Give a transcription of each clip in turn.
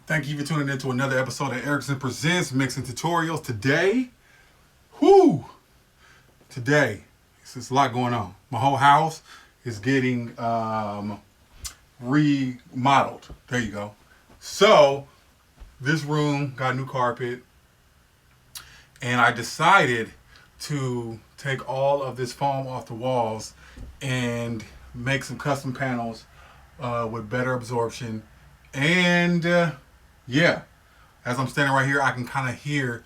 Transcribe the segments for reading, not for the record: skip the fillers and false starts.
Thank you for tuning in to another episode of Ericson Presents Mixing Tutorials. Today, there's a lot going on. My whole house is getting remodeled. There you go. So, this room got new carpet, and I decided to take all of this foam off the walls and make some custom panels with better absorption. And yeah, as I'm standing right here, I can kind of hear,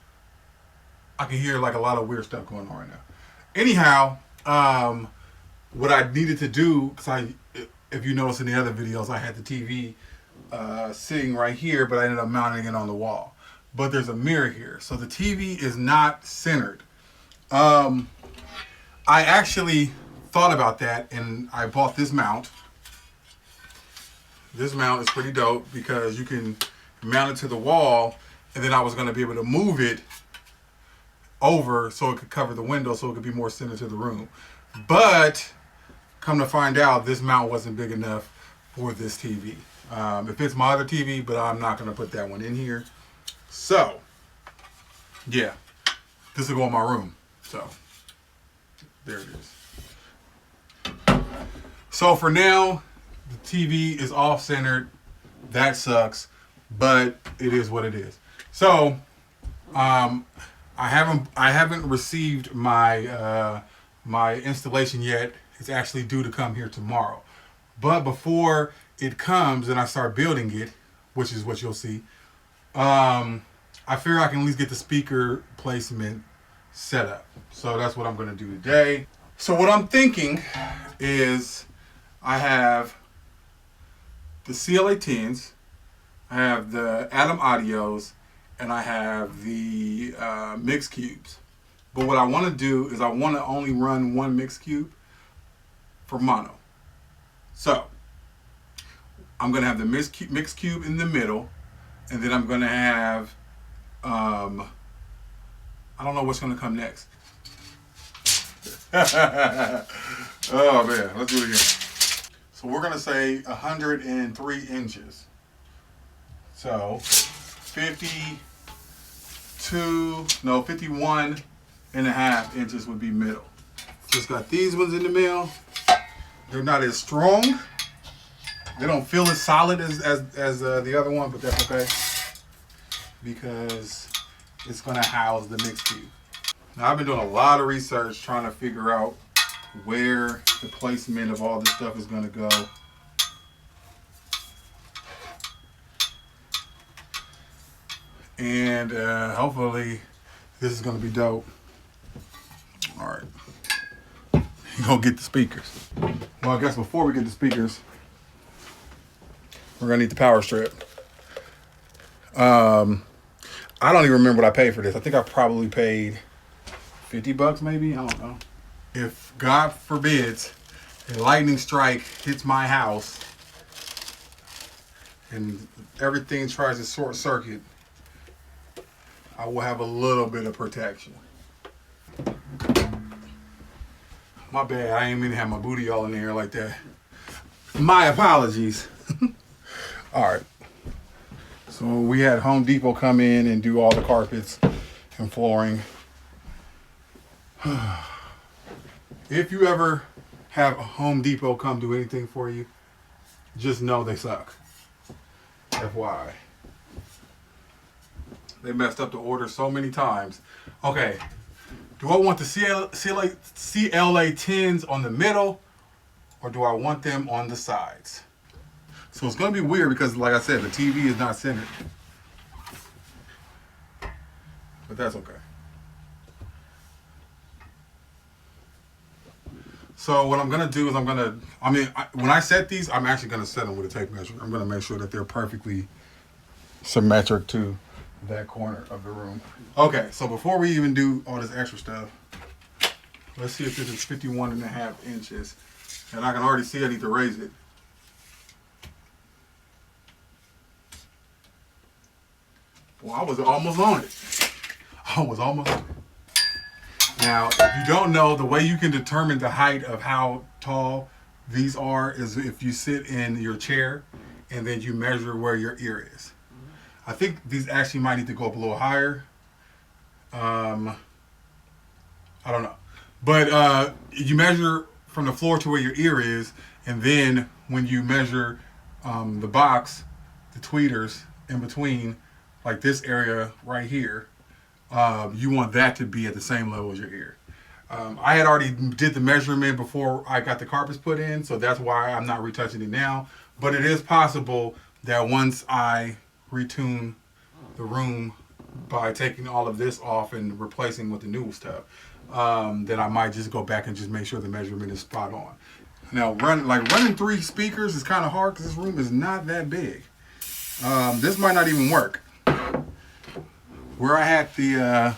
like a lot of weird stuff going on right now. Anyhow, what I needed to do, because if you notice in the other videos, I had the TV sitting right here, but I ended up mounting it on the wall. But there's a mirror here, so the TV is not centered. I actually thought about that, and I bought this mount. This mount is pretty dope because you can mount it to the wall, and then I was going to be able to move it over so it could cover the window so it could be more centered to the room. But come to find out, this mount wasn't big enough for this TV. It fits my other TV, but I'm not going to put that one in here. So, yeah, this will go in my room. So, there it is. So for now, the TV is off-centered. That sucks, but it is what it is. So, I haven't received my my installation yet. It's actually due to come here tomorrow. But before it comes and I start building it, which is what you'll see, I figure I can at least get the speaker placement set up. So that's what I'm going to do today. So what I'm thinking is I have the CLA-10s, I have the Atom Audios, and I have the mix cubes. But what I want to do is I want to only run one mix cube for mono. So I'm going to have the mix cube in the middle, and then I'm going to have, I don't know what's going to come next. Oh man, let's do it again. So we're going to say 103 inches. So 51 and a half inches would be middle. Just got these ones in the middle. They're not as strong. They don't feel as solid as the other one, but that's okay because it's going to house the mix cube. Now I've been doing a lot of research trying to figure out where the placement of all this stuff is going to go. And hopefully this is going to be dope. All right. You're going to get the speakers. Well, I guess before we get the speakers, we're going to need the power strip. I don't even remember what I paid for this. I think I probably paid $50 maybe. I don't know. If God forbids a lightning strike hits my house and everything tries to short circuit, I will have a little bit of protection. My bad, I ain't mean to have my booty all in the air like that. My apologies. All right. So we had Home Depot come in and do all the carpets and flooring. If you ever have a Home Depot come do anything for you, just know they suck. FYI. They messed up the order so many times. Okay, do I want the CLA-10s on the middle, or do I want them on the sides? So it's going to be weird because, like I said, the TV is not centered. But that's okay. So what I'm going to do is when I set these, I'm actually going to set them with a tape measure. I'm going to make sure that they're perfectly symmetric to that corner of the room. Okay, so before we even do all this extra stuff, let's see if this is 51 and a half inches. And I can already see I need to raise it. Well, I was almost on it. Now, if you don't know, the way you can determine the height of how tall these are is if you sit in your chair and then you measure where your ear is. I think these actually might need to go up a little higher. I don't know. But you measure from the floor to where your ear is, and then when you measure the box, the tweeters in between, like this area right here, you want that to be at the same level as your ear. I had already did the measurement before I got the carpets put in, so that's why I'm not retouching it now. But it is possible that once I retune the room by taking all of this off and replacing with the new stuff, then I might just go back and just make sure the measurement is spot on. Now, running 3 speakers is kind of hard because this room is not that big. This might not even work. Where I had the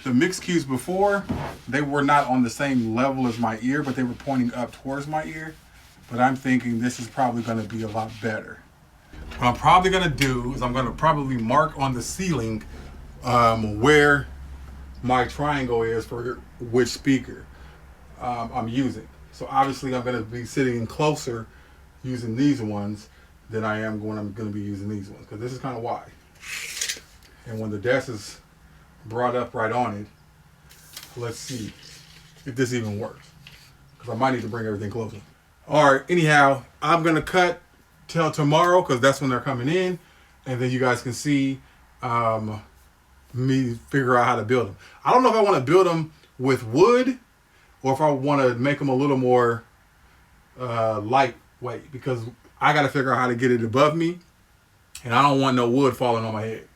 mix cues before, they were not on the same level as my ear, but they were pointing up towards my ear. But I'm thinking this is probably going to be a lot better. What I'm probably going to do is I'm going to probably mark on the ceiling where my triangle is for which speaker I'm using. So obviously I'm going to be sitting closer using these ones than I am when I'm going to be using these ones, because this is kind of wide. And when the desk is brought up right on it, let's see if this even works, because I might need to bring everything closer. All right, anyhow, I'm going to cut till tomorrow because that's when they're coming in, and then you guys can see me figure out how to build them. I don't know if I want to build them with wood or if I want to make them a little more lightweight, because I got to figure out how to get it above me, and I don't want no wood falling on my head.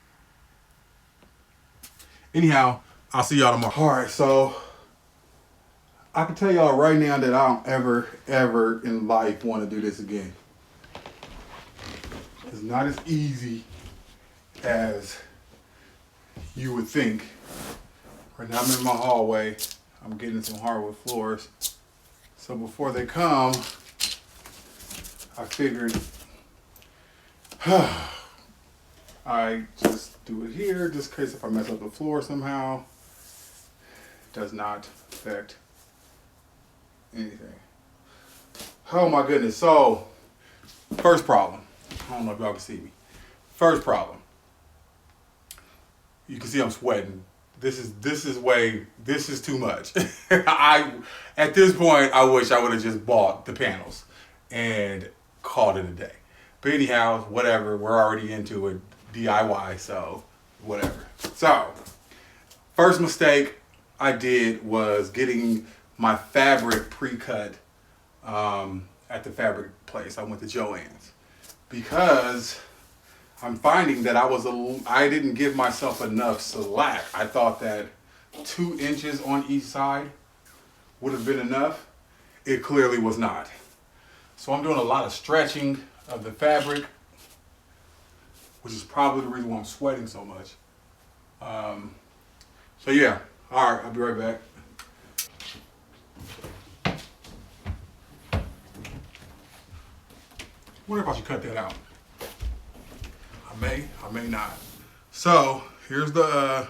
Anyhow, I'll see y'all tomorrow. All right, so I can tell y'all right now that I don't ever in life want to do this again. It's not as easy as you would think. Right now I'm in my hallway. I'm getting some hardwood floors. So before they come, I figured I just do it here, just in case if I mess up the floor somehow. It does not affect anything. Oh my goodness. So, first problem. I don't know if y'all can see me. First problem. You can see I'm sweating. This is too much. At this point, I wish I would have just bought the panels and called it a day. But anyhow, whatever. We're already into it. DIY, so whatever. So, first mistake I did was getting my fabric pre-cut at the fabric place. I went to Joann's because I'm finding that I didn't give myself enough slack. I thought that 2 inches on each side would have been enough. It clearly was not. So I'm doing a lot of stretching of the fabric, which is probably the reason why I'm sweating so much. So yeah, all right, I'll be right back. Wonder if I should cut that out. I may not. So here's the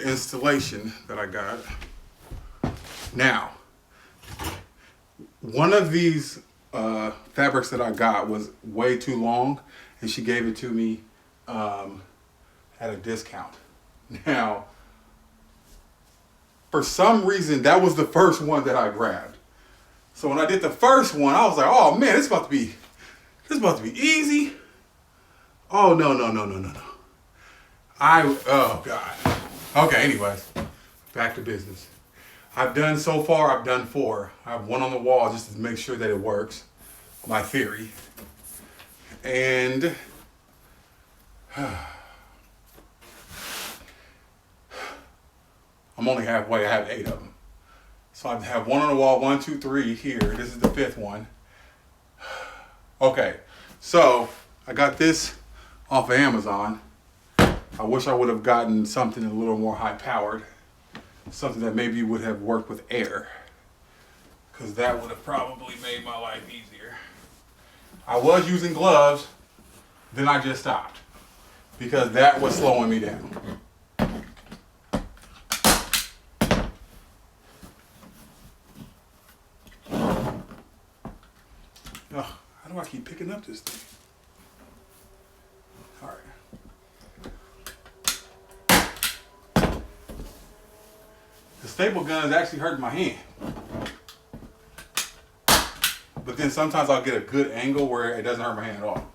installation that I got. Now, one of these fabrics that I got was way too long, and she gave it to me at a discount. Now, for some reason, that was the first one that I grabbed. So when I did the first one, I was like, "Oh man, this is about to be easy." Oh no. Oh God. Okay, anyways, back to business. I've done 4. I have one on the wall just to make sure that it works, my theory. And I'm only halfway. I have 8 of them. So I have one on the wall, 1, 2, 3 here. This is the 5th one. Okay, so I got this off of Amazon. I wish I would have gotten something a little more high powered. Something that maybe would have worked with air, because that would have probably made my life easier. I was using gloves, then I just stopped because that was slowing me down. How do I keep picking up? up this thing. All right. The staple gun is actually hurting my hand. But then sometimes I'll get a good angle where it doesn't hurt my hand at all.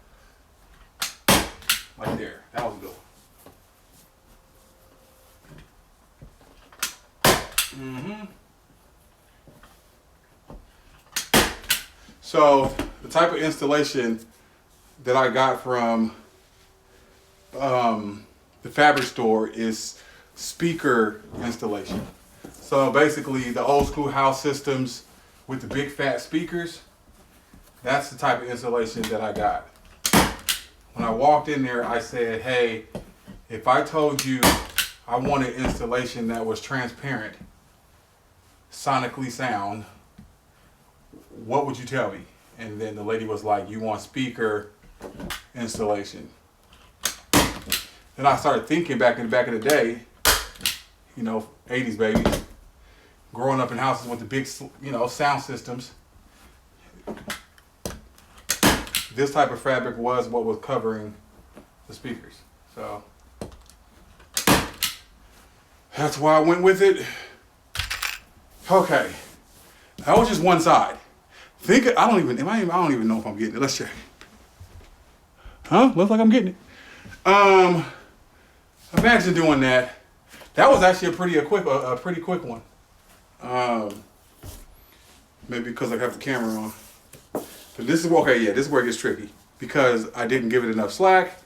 Like there. That was good. So the type of installation that I got from the fabric store is speaker installation. So basically the old school house systems with the big fat speakers, that's the type of installation that I got. When I walked in there, I said, hey, if I told you I wanted installation that was transparent, sonically sound, what would you tell me? And then the lady was like, you want speaker installation. Then I started thinking back in the day, you know, 80s babies, growing up in houses with the big, you know, sound systems. This type of fabric was what was covering the speakers. So that's why I went with it. Okay, that was just one side. I don't even know if I'm getting it. Let's check. Huh? Looks like I'm getting it. Imagine doing that. That was actually a pretty quick one. Maybe because I have the camera on. But this is okay. Yeah, this is where it gets tricky because I didn't give it enough slack.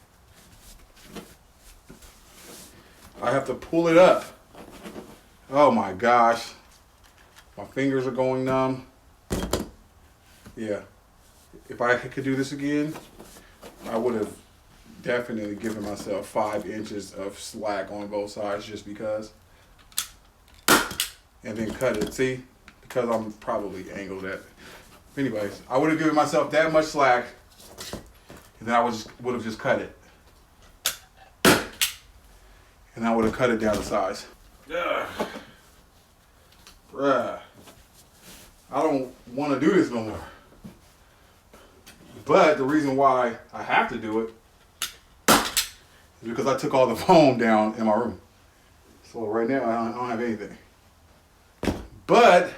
I have to pull it up. Oh my gosh, my fingers are going numb. Yeah, if I could do this again, I would have definitely given myself 5 inches of slack on both sides just because. And then cut it, see? Because I'm probably angled at. Anyways, I would have given myself that much slack and then I would have just cut it. And I would have cut it down to size. Ugh. Bruh. I don't want to do this no more. But the reason why I have to do it is because I took all the foam down in my room. So right now I don't have anything. But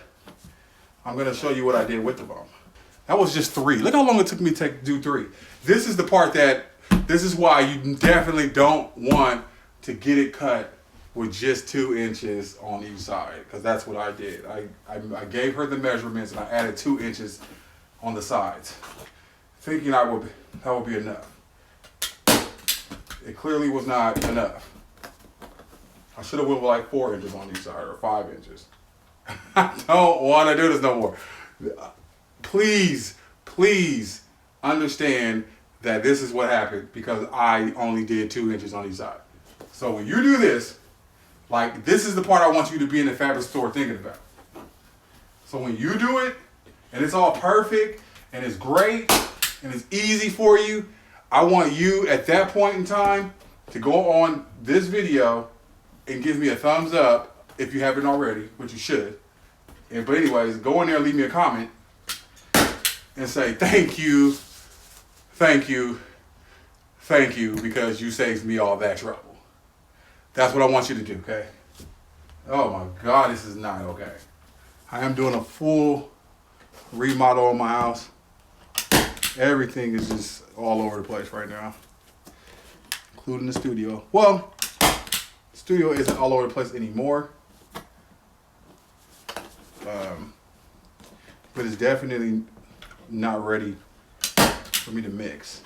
I'm going to show you what I did with the foam. That was just 3. Look how long it took me to do 3. This is the part this is why you definitely don't want to get it cut with just 2 inches on each side, because that's what I did. I gave her the measurements and I added 2 inches on the sides, thinking that would be enough. It clearly was not enough. I should have went with like 4 inches on each side or 5 inches. I don't want to do this no more. Please, please understand that this is what happened because I only did 2 inches on each side. So when you do this, like this is the part I want you to be in the fabric store thinking about. So when you do it and it's all perfect and it's great and it's easy for you, I want you at that point in time to go on this video and give me a thumbs up if you haven't already, which you should. But anyways, go in there and leave me a comment and say thank you, because you saved me all that trouble. That's what I want you to do, okay? Oh my God, this is not okay. I am doing a full remodel on my house. Everything is just all over the place right now, including the studio. Well, the studio isn't all over the place anymore. But it's definitely not ready for me to mix.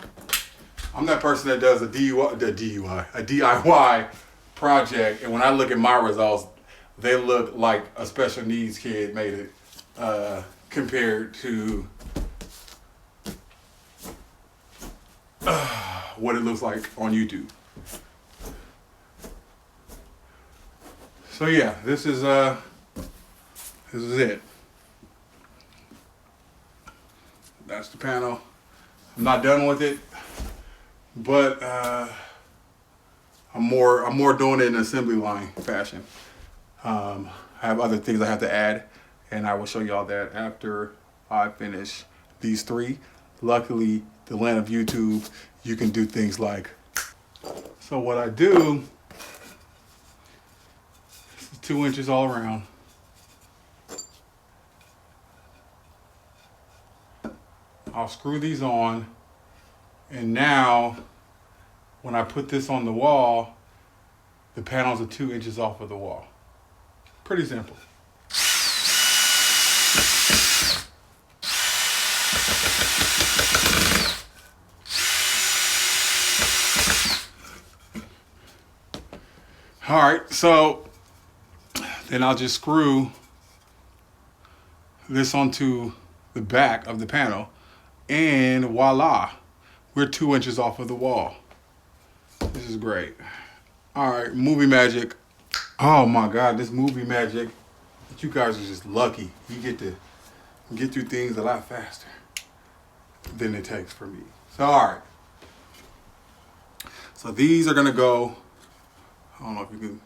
I'm that person that does a DIY project, and when I look at my results, they look like a special needs kid made it compared to what it looks like on YouTube. So yeah, this is it. That's the panel. I'm not done with it, but I'm more doing it in assembly line fashion. I have other things I have to add, and I will show y'all that after I finish these 3. Luckily, the land of YouTube, you can do things like, so what I do, this is 2 inches all around. I'll screw these on, and now when I put this on the wall, the panels are 2 inches off of the wall. Pretty simple. All right, so then I'll just screw this onto the back of the panel, and voila, we're 2 inches off of the wall. This is great. All right, movie magic. Oh my God, this movie magic. You guys are just lucky. You get to get through things a lot faster than it takes for me. So, all right. So these are gonna go, I don't know if you can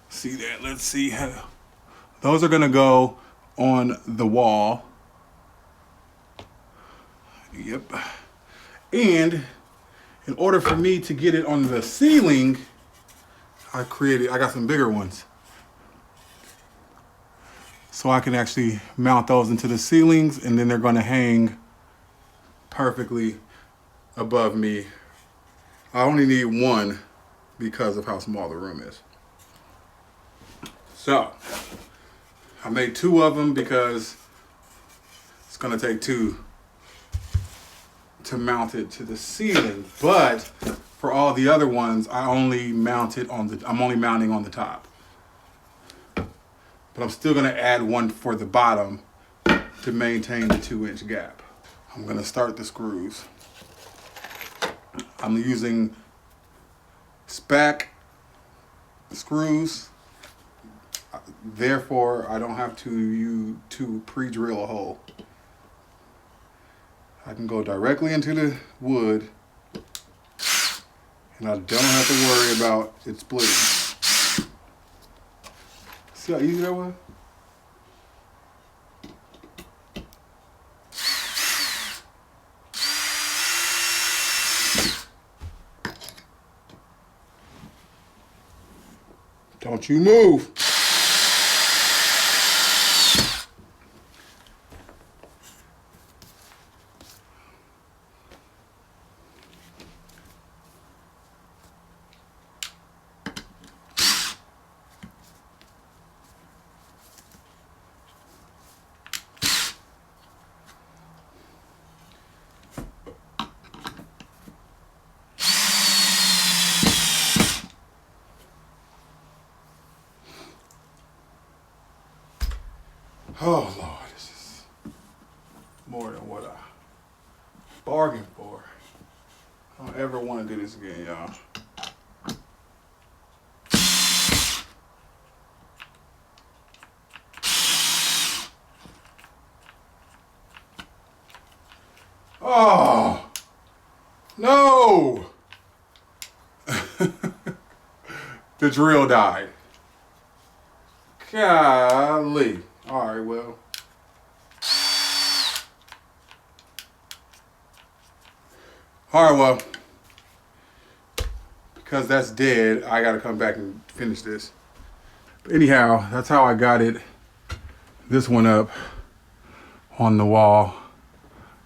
see that. Let's see how. Those are gonna go on the wall. Yep. And in order for me to get it on the ceiling, I got some bigger ones. So I can actually mount those into the ceilings, and then they're gonna hang perfectly above me. I only need one because of how small the room is. So I made 2 of them because it's gonna take 2 to mount it to the ceiling. But for all the other ones, I'm only mounting on the top. But I'm still gonna add one for the bottom to maintain the 2-inch gap. I'm gonna start the screws. I'm using SPAC screws. Therefore, I don't have to pre-drill a hole. I can go directly into the wood, and I don't have to worry about it splitting. See how easy that was? Don't you move. Oh Lord, this is more than what I bargained for. I don't ever want to do this again, y'all. Oh no! The drill died. Golly. All right, well. All right, well. Because that's dead, I gotta come back and finish this. But anyhow, that's how I got it. This one up on the wall.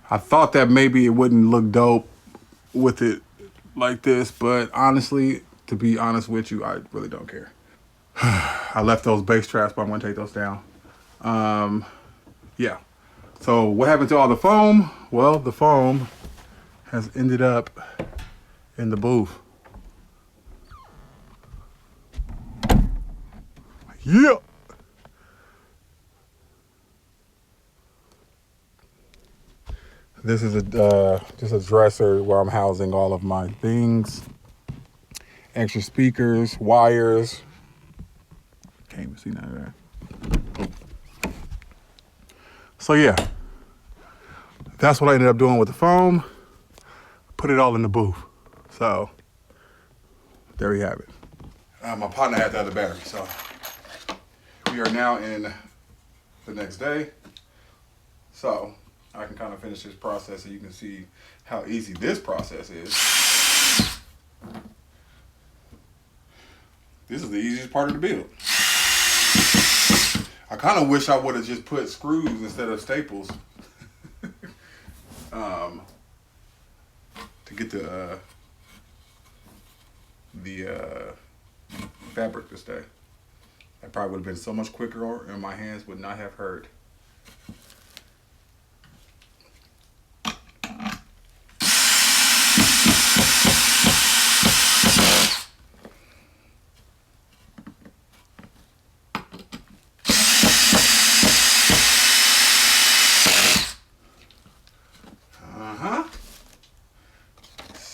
I thought that maybe it wouldn't look dope with it like this, but honestly, to be honest with you, I really don't care. I left those bass traps, but I'm gonna take those down. Yeah. So what happened to all the foam? Well, the foam has ended up in the booth. Yeah. This is just a dresser where I'm housing all of my things. Extra speakers, wires. Can't even see none of that. So yeah, that's what I ended up doing with the foam. Put it all in the booth. So there we have it. My partner had the other battery, so we are now in the next day. So I can kind of finish this process so you can see how easy this process is. This is the easiest part of the build. I kind of wish I would have just put screws instead of staples to get the fabric to stay. That probably would have been so much quicker, and my hands would not have hurt.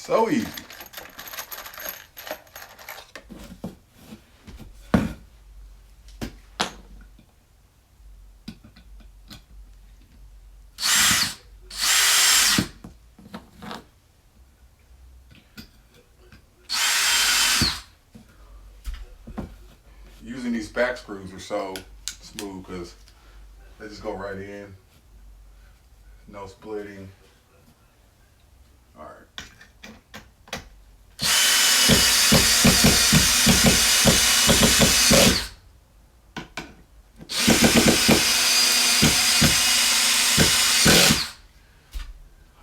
So easy. Using these back screws are so smooth because they just go right in. No splitting. All right.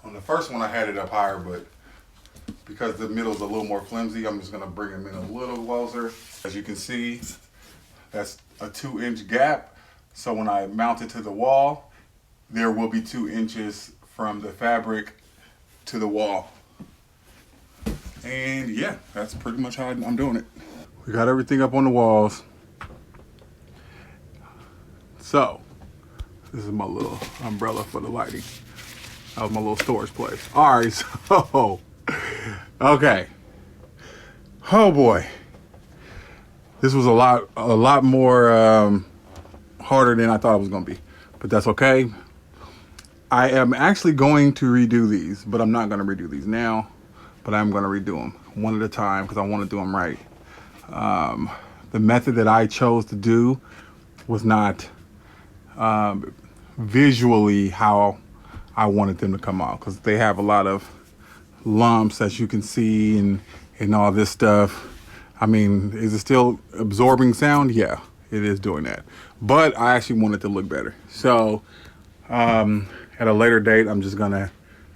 On the first one I had it up higher, but because the middle's a little more flimsy, I'm just gonna bring them in a little closer. As you can see, that's a 2-inch gap. So when I mount it to the wall, there will be 2 inches from the fabric to the wall. And yeah, that's pretty much how I'm doing it. We got everything up on the walls. So, this is my little umbrella for the lighting. That was my little storage place. All right, so, okay. Oh boy. This was a lot more harder than I thought it was gonna be, but that's okay. I am actually going to redo these, but I'm not gonna redo these now, but I'm gonna redo them one at a time because I wanna do them right. The method that I chose to do was not visually how I wanted them to come out, because they have a lot of lumps, as you can see, and all this stuff. I mean, is it still absorbing sound? Yeah, it is doing that. But I actually want it to look better. So at a later date, I'm just gonna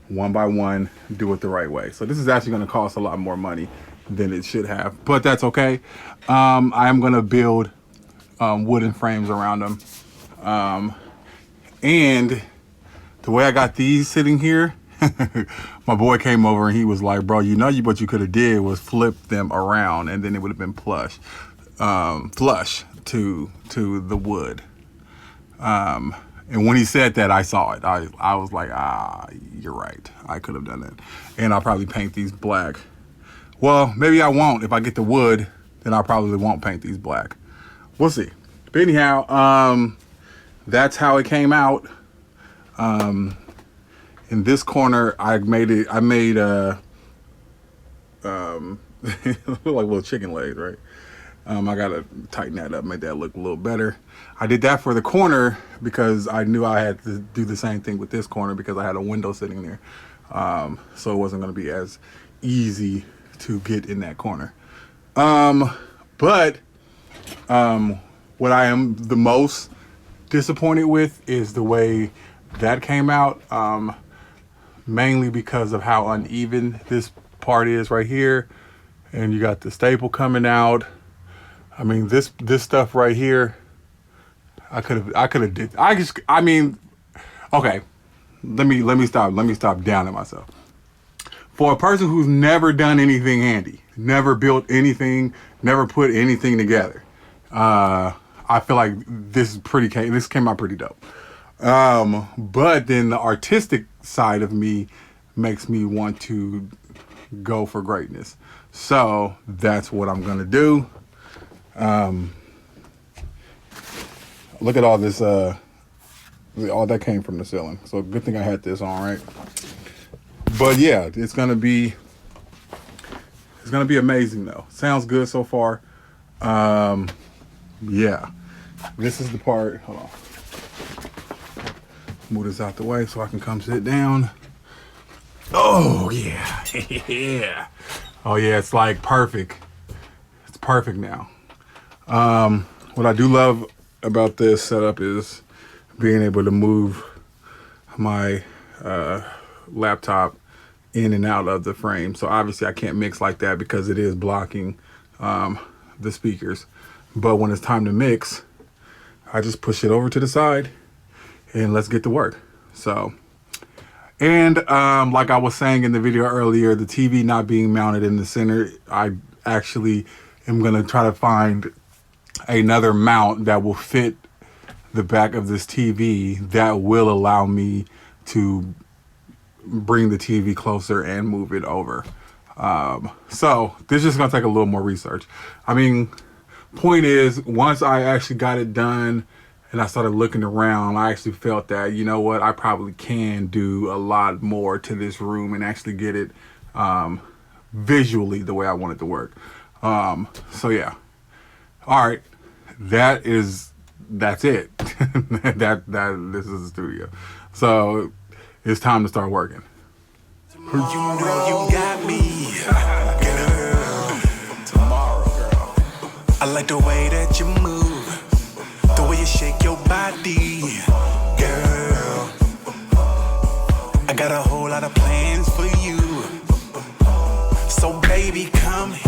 one by one do it the right way. So this is actually gonna cost a lot more money than it should have, but that's okay. I am gonna build wooden frames around them. And the way I got these sitting here, my boy came over and he was like, bro, what you could have did was flip them around and then it would have been flush to the wood. And when he said that, I saw it. I was like, you're right. I could have done that. And I'll probably paint these black. Well, maybe I won't. If I get the wood, then I probably won't paint these black. We'll see. But anyhow, that's how it came out. In this corner, I made look like little chicken legs, right? I gotta tighten that up, make that look a little better. I did that for the corner because I knew I had to do the same thing with this corner because I had a window sitting there. So it wasn't gonna be as easy to get in that corner. But what I am the most disappointed with is the way that came out, mainly because of how uneven this part is right here. And you got the staple coming out. I mean, this stuff right here, okay, let me stop down at myself. For a person who's never done anything handy, never built anything, never put anything together, I feel like this came out pretty dope. But then the artistic side of me makes me want to go for greatness. So that's what I'm gonna do. Look at all this, all that came from the ceiling. So good thing I had this on, right? But yeah, it's gonna be amazing though. Sounds good so far. Yeah, this is the part, hold on. move this out the way so I can come sit down. Oh yeah, yeah. Oh yeah, it's like perfect. It's perfect now. What I do love about this setup is being able to move my laptop in and out of the frame. So obviously I can't mix like that because it is blocking the speakers. But when it's time to mix, I just push it over to the side and let's get to work. So, and like I was saying in the video earlier, the TV not being mounted in the center, I actually am gonna try to find another mount that will fit the back of this TV that will allow me to bring the TV closer and move it over. So this is just gonna take a little more research. I mean, point is, once I actually got it done and I started looking around, I actually felt that, you know what, I probably can do a lot more to this room and actually get it visually the way I want it to work. So yeah. All right. That's it. This is the studio. So it's time to start working. You know you got me, girl. Tomorrow, girl. I like the way that you move, the way you shake your body, girl. I got a whole lot of plans for you, so baby, come here.